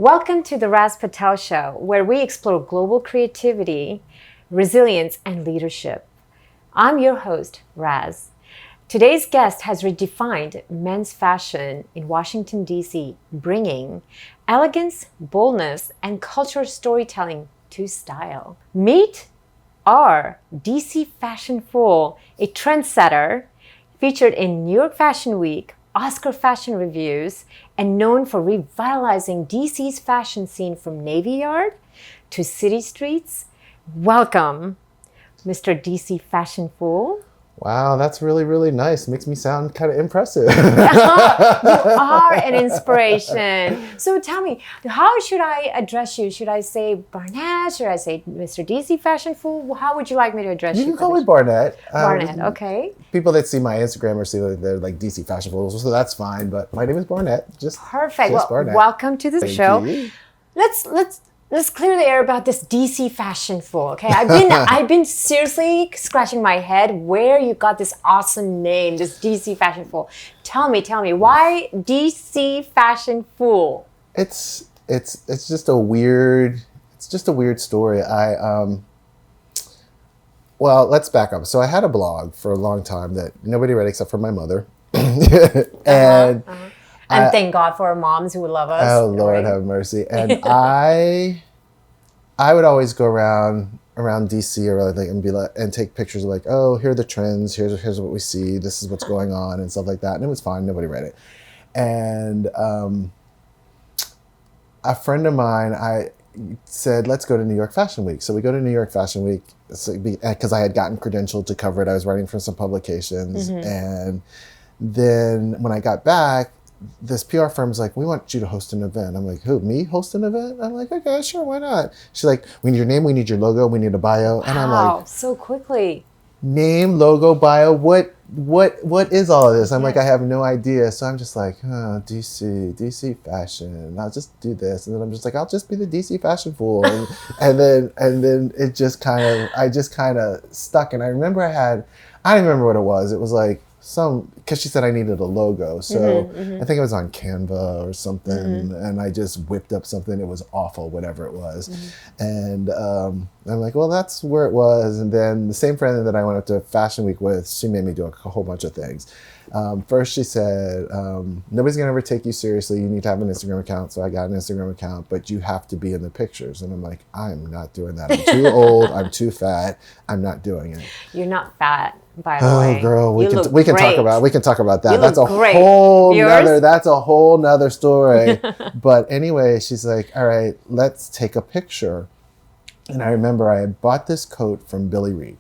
Welcome to the Raz Patel Show, where we explore global creativity, resilience, and leadership. I'm your host, Raz. Today's guest has redefined men's fashion in Washington, D.C., bringing elegance, boldness, and cultural storytelling to style. Meet our DC fashion fool, a trendsetter, featured in New York Fashion Week, Oscar fashion reviews, and known for revitalizing DC's fashion scene from Navy Yard to city streets. Welcome, Mr. DC Fashion Fool. Wow, that's really, really nice. Makes me sound kind of impressive. You are an inspiration. So tell me, how should I address you? Should I say Barnette? Should I say Mr. DC Fashion Fool? How would you like me to address you? You can call me Barnette. Barnette, okay. People that see my Instagram or see that they're like DC Fashion Fools, so that's fine. But my name is Barnette. Perfect. Just Barnette. Welcome to the Thank show. You. Let's clear the air about this DC fashion fool. Okay, I've been seriously scratching my head where you got this awesome name, this DC fashion fool. Tell me, why DC fashion fool? It's just a weird story. Well, let's back up. So I had a blog for a long time that nobody read except for my mother, And thank God for our moms who would love us. Oh, Lord, right? Have mercy. And I would always go around DC or like and be like and take pictures of like, oh, here are the trends. Here's what we see. This is what's going on and stuff like that. And it was fine. Nobody read it. And a friend of mine, I said, let's go to New York Fashion Week. So we go to New York Fashion Week because I had gotten credentialed to cover it. I was writing for some publications. Mm-hmm. And then when I got back, this PR firm's like, we want you to host an event. I'm like, who, me host an event? I'm like, okay, sure, why not? She's like, we need your name, we need your logo, we need a bio. And I'm like, so quickly. Name, logo, bio, what is all of this? I'm like, I have no idea. So I'm just like, DC fashion. I'll just do this. And then I'm just like, I'll just be the DC fashion fool. And then it just kind of stuck. And I remember I don't remember what it was. It was like, because she said I needed a logo. So I think it was on Canva or something. And I just whipped up something. It was awful, whatever it was. And I'm like, well, that's where it was. And then the same friend that I went up to Fashion Week with, she made me do a whole bunch of things. First she said, nobody's gonna ever take you seriously. You need to have an Instagram account. So I got an Instagram account, but you have to be in the pictures. And I'm like, I'm not doing that. I'm too old. I'm too fat. I'm not doing it. You're not fat. By the way, girl, we can talk about that. You that's a whole nother story. But anyway, she's like, all right, let's take a picture. And I remember I had bought this coat from Billy Reed.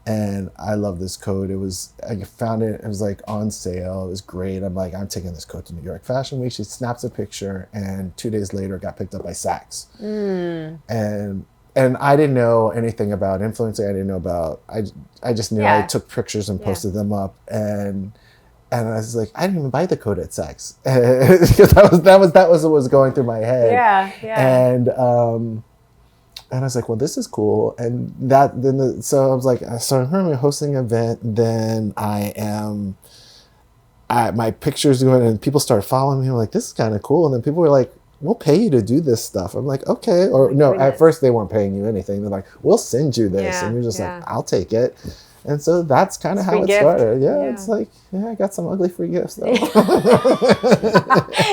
And I love this coat. I found it was like on sale. It was great. I'm like, I'm taking this coat to New York Fashion Week. She snaps a picture, and 2 days later it got picked up by Saks. And I didn't know anything about influencing. I didn't know about, I just knew I took pictures and posted them up. And I was like, I didn't even buy the coat at Saks. Because that was what was going through my head. And I was like, well, this is cool. And so I was like, so I'm currently hosting an event. Then my pictures going, and people started following me. I'm like, this is kind of cool. And then people were like, we'll pay you to do this stuff. I'm like, okay. Or no, at first they weren't paying you anything. They're like, we'll send you this. And you're just like, I'll take it. And so that's kind of how it started. It's like, I got some ugly free gifts though.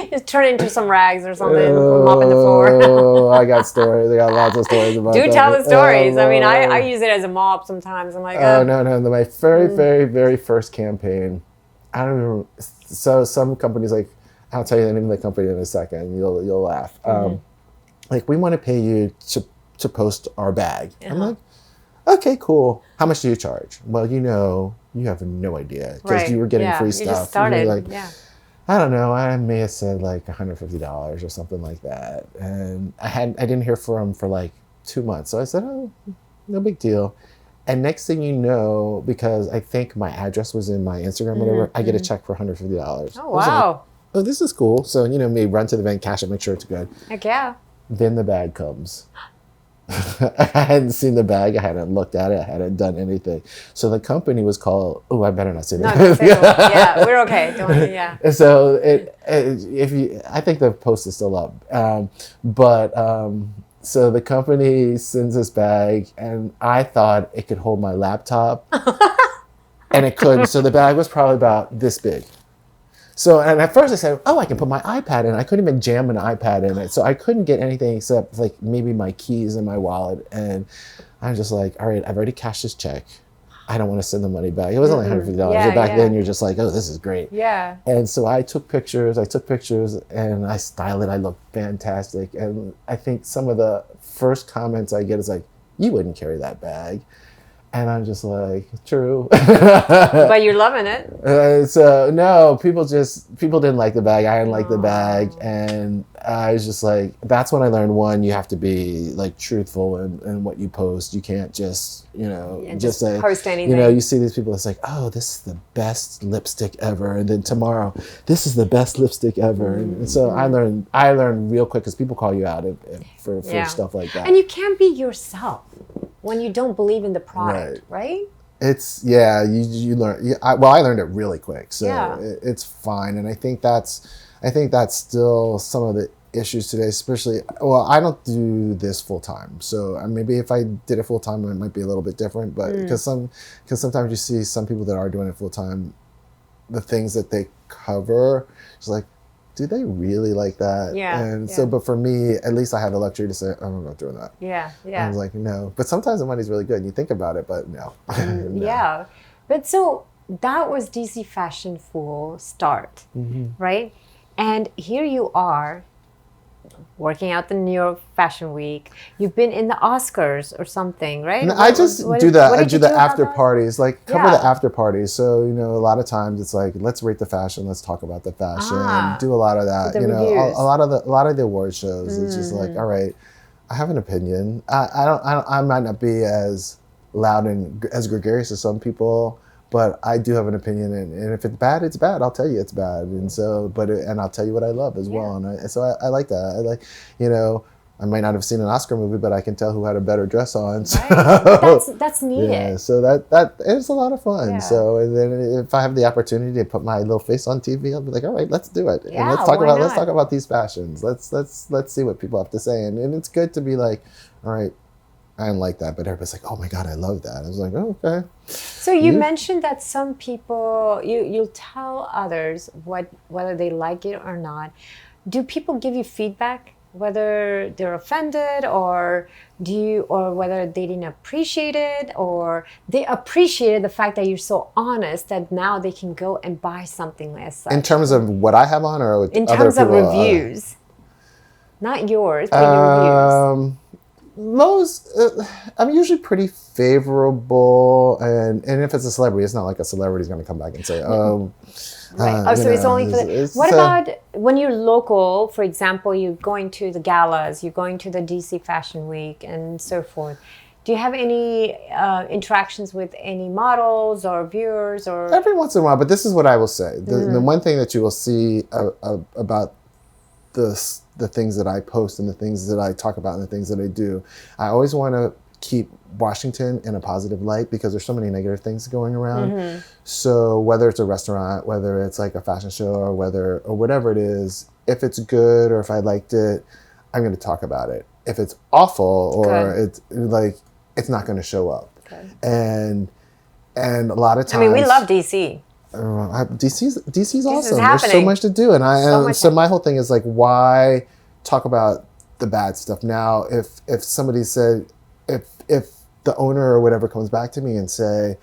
Just turn into some rags or something, mopping the floor. Oh, I got stories. I got lots of stories about that. Do tell the stories. I mean, I use it as a mop sometimes. I'm like, no. My very, very first campaign, I don't remember. So some companies like, I'll tell you the name of the company in a second. You'll laugh. Like, we want to pay you to post our bag. I'm like, okay, cool. How much do you charge? Well, you have no idea because you were getting free stuff. You just started. Like, I don't know. I may have said like $150 or something like that, and I didn't hear from him for like 2 months. So I said, oh, no big deal. And next thing you know, because I think my address was in my Instagram, whatever, I get a check for $150. Oh wow. Oh, this is cool. So, me run to the bank, cash it, make sure it's good. Heck yeah. Then the bag comes. I hadn't seen the bag. I hadn't looked at it. I hadn't done anything. So the company was called. Oh, I better not say that. No, don't say that. Yeah, we're okay. Don't. Yeah. So if you, I think the post is still up. So the company sends this bag, and I thought it could hold my laptop, and it couldn't. So the bag was probably about this big. So, and at first I said, oh, I can put my iPad in. I couldn't even jam an iPad in it. So I couldn't get anything except like maybe my keys and my wallet. And I'm just like, all right, I've already cashed this check. I don't want to send the money back. It was only $150. Yeah, but back then you're just like, oh, this is great. Yeah. And so I took pictures and I styled it. I looked fantastic. And I think some of the first comments I get is like, you wouldn't carry that bag. And I'm just like, true. But you're loving it. So no, people didn't like the bag. I didn't like the bag. And I was just like, that's when I learned, one, you have to be like truthful in what you post. You can't just, just say, post anything. You see these people, it's like, oh, this is the best lipstick ever. And then tomorrow, this is the best lipstick ever. And so I learned real quick, because people call you out for stuff like that. And you can't be yourself when you don't believe in the product, right? It's, you learn. Yeah, I learned it really quick, so it's fine. And I think that's still some of the issues today, especially. Well, I don't do this full time, so maybe if I did it full time, it might be a little bit different. But because sometimes you see some people that are doing it full time, the things that they cover, it's like, do they really like that? Yeah. So, but for me, at least I have the luxury to say, I'm not doing that. Yeah. I was like, no. But sometimes the money's really good and you think about it, but no. No. Yeah. But so that was DC Fashion Fool start, right? And here you are working out the New York Fashion Week. You've been in the Oscars or something, right? No, I just do that. I do the after parties, like cover the after parties. So, a lot of times it's like, let's rate the fashion, let's talk about the fashion, do a lot of that. A lot of the award shows. It's just like, all right, I have an opinion. I might not be as loud and as gregarious as some people, but I do have an opinion, and if it's bad, it's bad. I'll tell you it's bad, and so, and I'll tell you what I love as well, and so I like that. I like, I might not have seen an Oscar movie, but I can tell who had a better dress on. So. Right. That's needed. Yeah, so that is a lot of fun. Yeah. So, and then if I have the opportunity to put my little face on TV, I'll be like, all right, let's do it, and let's talk about these fashions. Let's see what people have to say, and it's good to be like, all right, I didn't like that, but everybody's like, oh my God, I love that. I was like, oh, okay. So you mentioned that some people, you'll tell others whether they like it or not. Do people give you feedback, whether they're offended or whether they didn't appreciate it, or they appreciated the fact that you're so honest that now they can go and buy something as such? In terms of what I have on, or in terms of reviews? Not yours, but your reviews. I'm usually pretty favorable, and if it's a celebrity, it's not like a celebrity's going to come back and say, oh, right. So it's only for what about when you're local? For example, you're going to the galas, you're going to the DC Fashion Week, and so forth. Do you have any interactions with any models or viewers, or every once in a while? But this is what I will say: the one thing that you will see about the things that I post and the things that I talk about and the things that I do, I always want to keep Washington in a positive light, because there's so many negative things going around. So whether it's a restaurant, whether it's like a fashion show, or whatever it is, if it's good or if I liked it, I'm going to talk about it. If it's awful or it's like, it's not going to show up. And a lot of times, we love DC. DC's awesome. There's so much to do, and so my whole thing is like, why talk about the bad stuff now? If somebody said, if the owner or whatever comes back to me and say,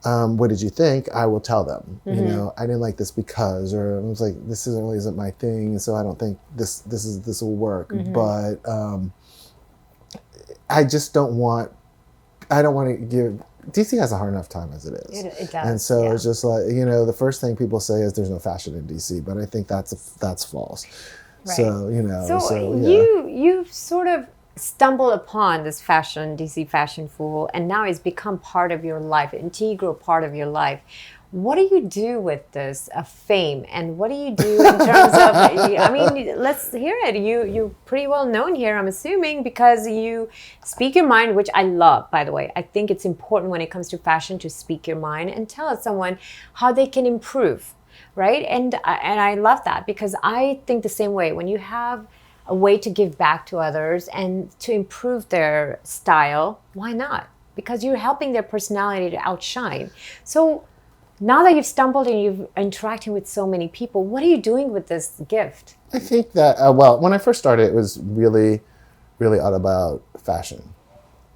what did you think? I will tell them, I didn't like this because, or I was like, this isn't my thing, so I don't think this will work. But I don't want to give. DC has a hard enough time as it is. It does. And so it's just like, the first thing people say is there's no fashion in DC, but I think that's false. Right. So, you sort of stumbled upon this DC Fashion Fool, and now it's become part of your life, an integral part of your life. What do you do with this fame, and what do you do in terms of? I mean, let's hear it. You're pretty well known here, I'm assuming, because you speak your mind, which I love. By the way, I think it's important when it comes to fashion to speak your mind and tell someone how they can improve, right? And I love that, because I think the same way. When you have a way to give back to others and to improve their style, why not? Because you're helping their personality to outshine. So now that you've stumbled and you've interacting with so many people, what are you doing with this gift? I think that, well, when I first started, it was really, really all about fashion.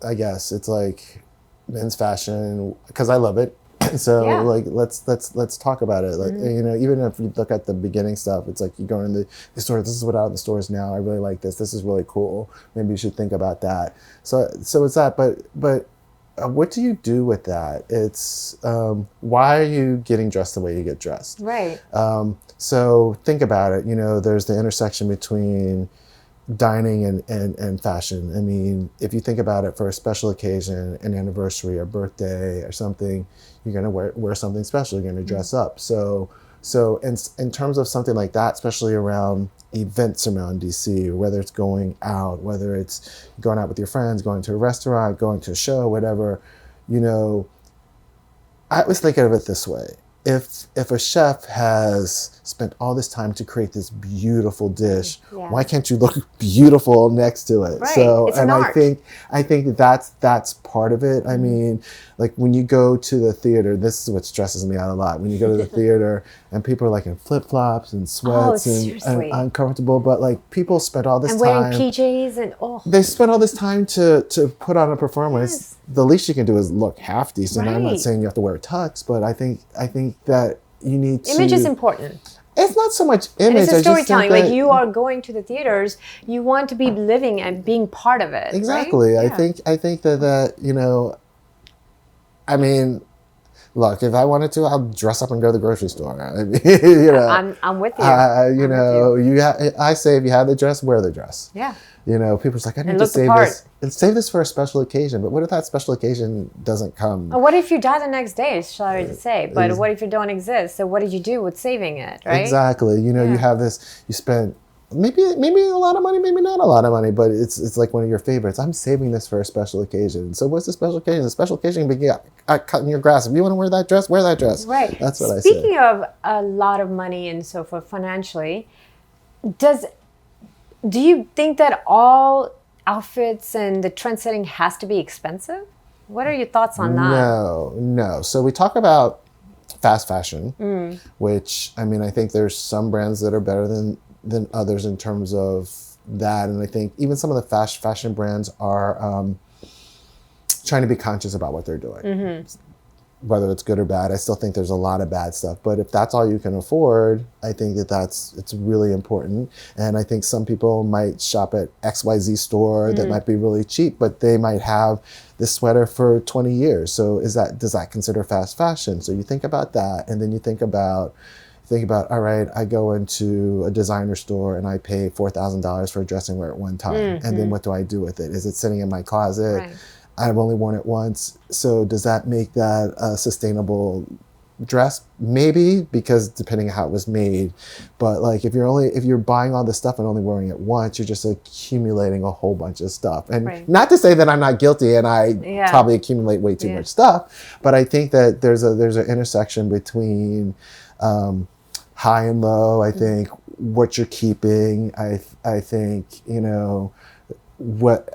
I guess it's like men's fashion, because I love it. So Yeah. like, let's talk about it. Like, you know, even if you look at the beginning stuff, it's like you go in the store, this is what out in the stores now. I really like this. This is really cool. Maybe you should think about that. So it's that, but what do you do with that? It's why are you getting dressed the way you get dressed? Right. So think about it. You know, there's the intersection between dining and fashion. I mean, if you think about it, for a special occasion, an anniversary, a birthday, or something, you're gonna wear something special. You're gonna dress up. So in terms of something like that, especially around events around DC, or whether it's going out, whether it's going out with your friends, going to a restaurant, going to a show, whatever, you know, I was thinking of it this way. If a chef has spent all this time to create this beautiful dish, Yeah. why can't you look beautiful next to it? Right. So, It's and an I art. think that's part of it. I mean, like when you go to the theater, this is what stresses me out a lot. When you go to the theater and people are like in flip flops and sweats and seriously. uncomfortable, but like people spent all this And time. wearing PJs and They spent all this time to put on a performance. Yes. The least you can do is look half decent. I'm Right. not saying you have to wear a tux, but I think that you need to. image is important. It's not so much And image. it's I a just think storytelling. Like that- you are going to the theaters, you want to be living and being part of it. Exactly. Right? I think that you know. I mean, look, if I wanted to, I'll dress up and go to the grocery store. I mean, you know. I'm with you. You I'm with know, I say if you have the dress, wear the dress. Yeah. You know, people's like, I need to look the save part. this and save this for a special occasion. But what if that special occasion doesn't come? What if you die the next day? It's sorry to say, but what if you don't exist? So what did you do with saving it, right? Exactly. You know, you have this. You spent maybe a lot of money, maybe not a lot of money, but it's like one of your favorites. I'm saving this for a special occasion. So what's the special occasion? The special occasion can be cutting your grass. If you want to wear that dress, wear that dress. Right. That's what I say. Speaking of a lot of money and so forth financially, do you think that all outfits and the trend setting has to be expensive? What are your thoughts on that? No. So we talk about fast fashion, Mm. which I mean, I think there's some brands that are better than others in terms of that, and I think even some of the fast fashion brands are trying to be conscious about what they're doing. Mm-hmm. Whether it's good or bad, I still think there's a lot of bad stuff. But if that's all you can afford, I think it's really important. And I think some people might shop at XYZ store that might be really cheap, but they might have this sweater for 20 years. So does that consider fast fashion? So you think about that, and then you think about, all right, I go into a designer store and I pay $4,000 for a dress and wear it one time. And then what do I do with it? Is it sitting in my closet? Right. I've only worn it once. So does that make that a sustainable dress? Maybe, because depending on how it was made. But like if you're buying all this stuff and only wearing it once, you're just accumulating a whole bunch of stuff. And Right. not to say that I'm not guilty and I probably accumulate way too much stuff, but I think that there's an intersection between high and low. I think what you're keeping. I think, you know,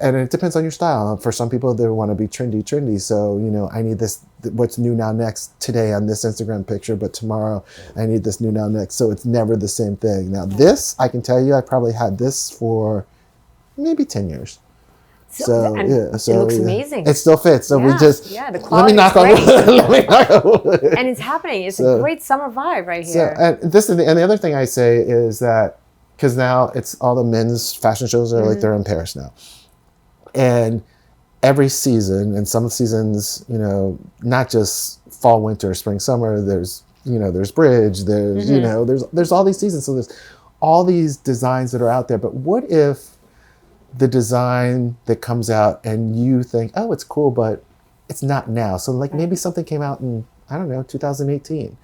and it depends on your style. For some people, they want to be trendy. So, you know, I need this, what's new now next today on this Instagram picture, but tomorrow I need this new now next. So it's never the same thing. Now this, I can tell you, I probably had this for maybe 10 years. So it looks amazing. It still fits. So we just, the let me quality knock on wood. Let me knock on wood. And it's happening. It's a great summer vibe right here. And the other thing I say is that, because now it's all the men's fashion shows are like they're in Paris now. And every season, and some seasons, you know, not just fall, winter, spring, summer, there's bridge, there's, you know, there's all these seasons. So there's all these designs that are out there. But what if the design that comes out and you think, oh, it's cool, but it's not now. So like maybe something came out in I don't know, 2018.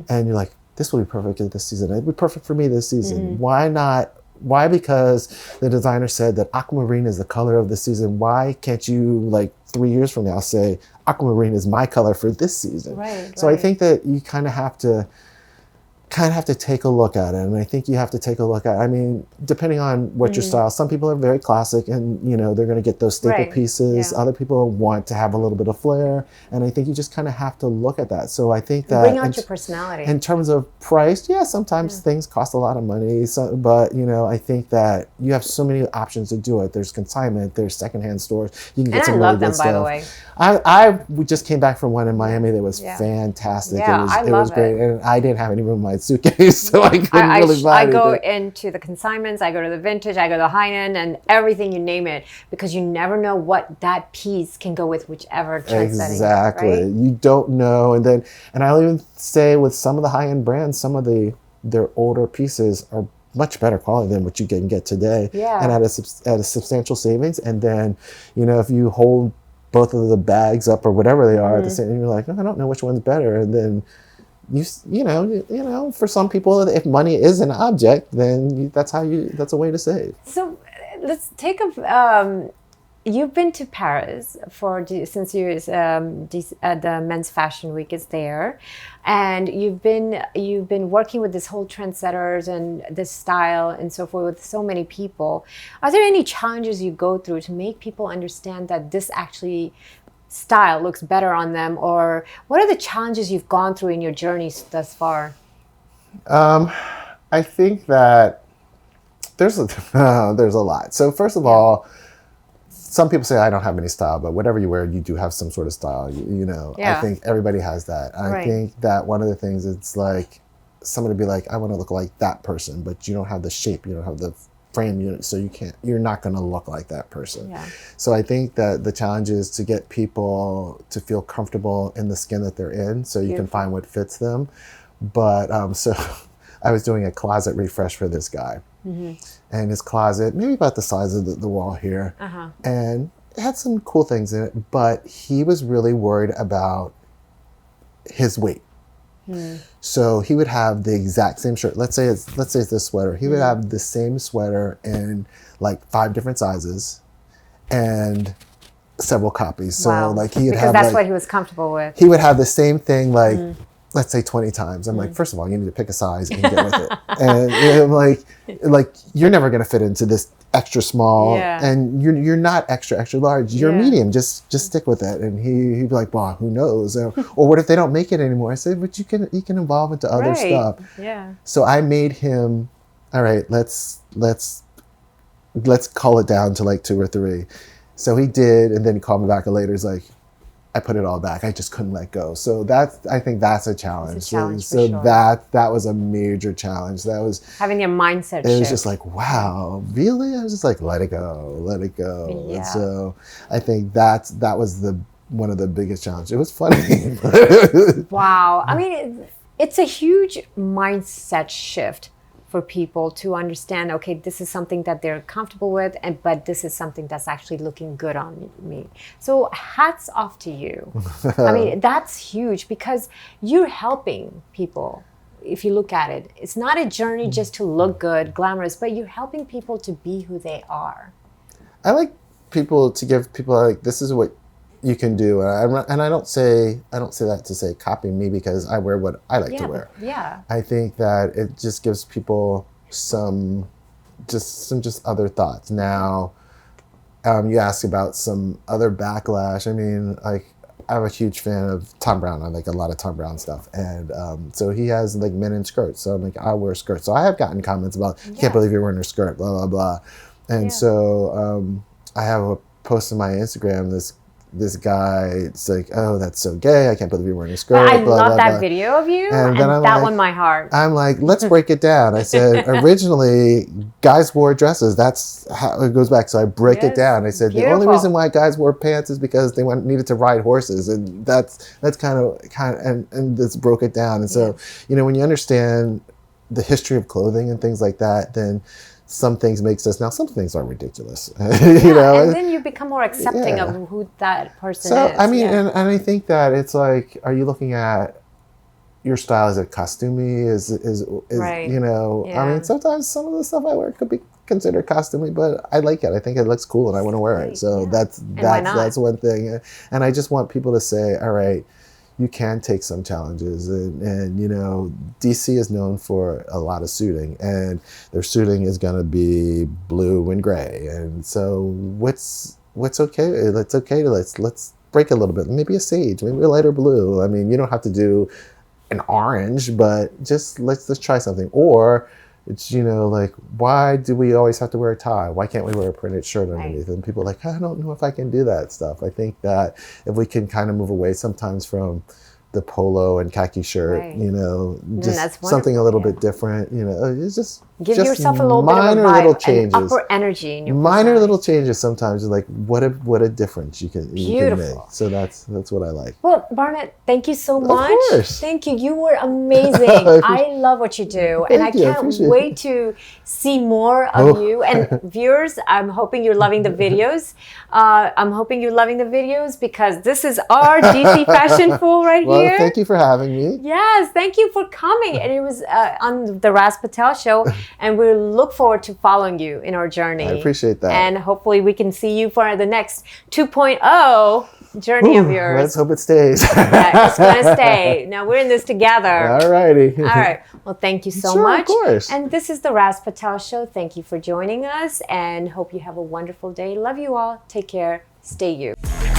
And you're like, this will be perfect this season. It'd be perfect for me this season. Why not? Why? Because the designer said that aquamarine is the color of the season. Why can't you, like 3 years from now, say aquamarine is my color for this season? Right. So I think that you kind of have to take a look at it. And I think you have to take a look at, I mean, depending on what your style, some people are very classic and, you know, they're going to get those staple pieces. Yeah. Other people want to have a little bit of flair. And I think you just kind of have to look at that. So I think that bring out your personality. In terms of price, sometimes things cost a lot of money. So, but, you know, I think that you have so many options to do it. There's consignment, there's secondhand stores. You can get some really good stuff. I love them, by the way. We just came back from one in Miami that was fantastic. Yeah, it was great. And I didn't have any room in my suitcase, so I couldn't really buy anything. I go into the consignments, I go to the vintage, I go to the high end, and everything, you name it, because you never know what that piece can go with whichever trend setting. Exactly. Right? You don't know. And I'll even say with some of the high end brands, some of their older pieces are much better quality than what you can get today. Yeah. And at a substantial savings. And then, you know, if you hold both of the bags up or whatever they are at the same, you're like, oh, I don't know which one's better. And then you know, for some people, if money is an object, then that's a way to save. So let's take a. You've been to Paris since you the Men's Fashion Week is there, and you've been working with this whole trendsetters and this style and so forth with so many people. Are there any challenges you go through to make people understand that this actually style looks better on them, or what are the challenges you've gone through in your journeys thus far? I think that there's a lot. So first of all, some people say I don't have any style, but whatever you wear, you do have some sort of style. You know, I think everybody has that. I think that one of the things, it's like somebody be like, I want to look like that person, but you don't have the shape, you don't have the frame unit, so you're not going to look like that person. Yeah. So I think that the challenge is to get people to feel comfortable in the skin that they're in, so you can find what fits them. But so I was doing a closet refresh for this guy, and his closet, maybe about the size of the wall here, and it had some cool things in it, but he was really worried about his weight. So he would have the exact same shirt. Let's say it's this sweater. He would have the same sweater in like 5 different sizes and several copies. So like he would have, that's what he was comfortable with. He would have the same thing like let's say 20 times. I'm like, first of all, you need to pick a size and get with it. And I'm like you're never gonna fit into this extra small, and you're not extra large. You're medium. Just stick with it. And he'd be like, well, who knows? Or what if they don't make it anymore? I said, but you can evolve into other stuff. Yeah. So I made him, all right, let's cull it down to like 2 or 3. So he did, and then he called me back later. He's like, I put it all back. I just couldn't let go. So I think that's a challenge. It's a challenge so for sure. that was a major challenge. That was having your mindset shift. It was just like, wow, really? I was just like, let it go. Yeah. And so I think that was one of the biggest challenges. It was funny. Wow. I mean, it's a huge mindset shift for people to understand, okay, this is something that they're comfortable with, but this is something that's actually looking good on me. So hats off to you. I mean, that's huge because you're helping people. If you look at it, it's not a journey just to look good, glamorous, but you're helping people to be who they are. I like people to give people like, this is what you can do, and I don't say that to say copy me, because I wear what I like to wear. Yeah, I think that it just gives people some other thoughts. Now, you asked about some other backlash. I mean, like, I'm a huge fan of Tom Brown. I like a lot of Tom Brown stuff, and so he has like men in skirts. So I'm like, I wear skirts. So I have gotten comments about, can't believe you're wearing a skirt, blah blah blah, and so I have a post on my Instagram. This guy, it's like, oh, that's so gay. I can't believe you're wearing a skirt. I love that video of you, and that won my heart. I'm like, let's break it down. I said, originally, guys wore dresses. That's how it goes back. So I break it down. I said, the only reason why guys wore pants is because they needed to ride horses, and that's kind of and this broke it down. And so, you know, when you understand the history of clothing and things like that, then some things make sense. Now, some things are ridiculous, Yeah, and then you become more accepting of who that person so, is. I mean, and I think that it's like, are you looking at your style? Is it costumey? Is Right. you know? Yeah. I mean, sometimes some of the stuff I wear could be considered costumey, but I like it. I think it looks cool, and I want to wear it. So that's one thing. And I just want people to say, all right, you can take some challenges, and you know, DC is known for a lot of suiting, and their suiting is going to be blue and gray, and so what's okay? It's okay to let's break a little bit. Maybe a sage, maybe a lighter blue. I mean, you don't have to do an orange, but just let's try something. Or it's, you know, like, why do we always have to wear a tie? Why can't we wear a printed shirt underneath? And people are like, I don't know if I can do that stuff. I think that if we can kind of move away sometimes from the polo and khaki shirt, you know, just something a little bit different, you know, it's just give yourself a little bit of a vibe, little changes, upper energy in your minor little changes sometimes, like what a difference you can make. So that's what I like. Well, Barnette, thank you so much. Of course. Thank you. You were amazing. I love what you do, and I can't wait to see more of you. And viewers, I'm hoping you're loving the videos. Because this is our DC Fashion Fool right here. Well, thank you for having me. Yes, thank you for coming. And it was on the Raz Patel show, and we look forward to following you in our journey. I appreciate that. And hopefully we can see you for the next 2.0 journey of yours. Let's hope it stays. Yeah, it's going to stay. Now we're in this together. All righty. All right. Well, thank you so much. Of course. And this is the Raz Patel Show. Thank you for joining us, and hope you have a wonderful day. Love you all. Take care. Stay you.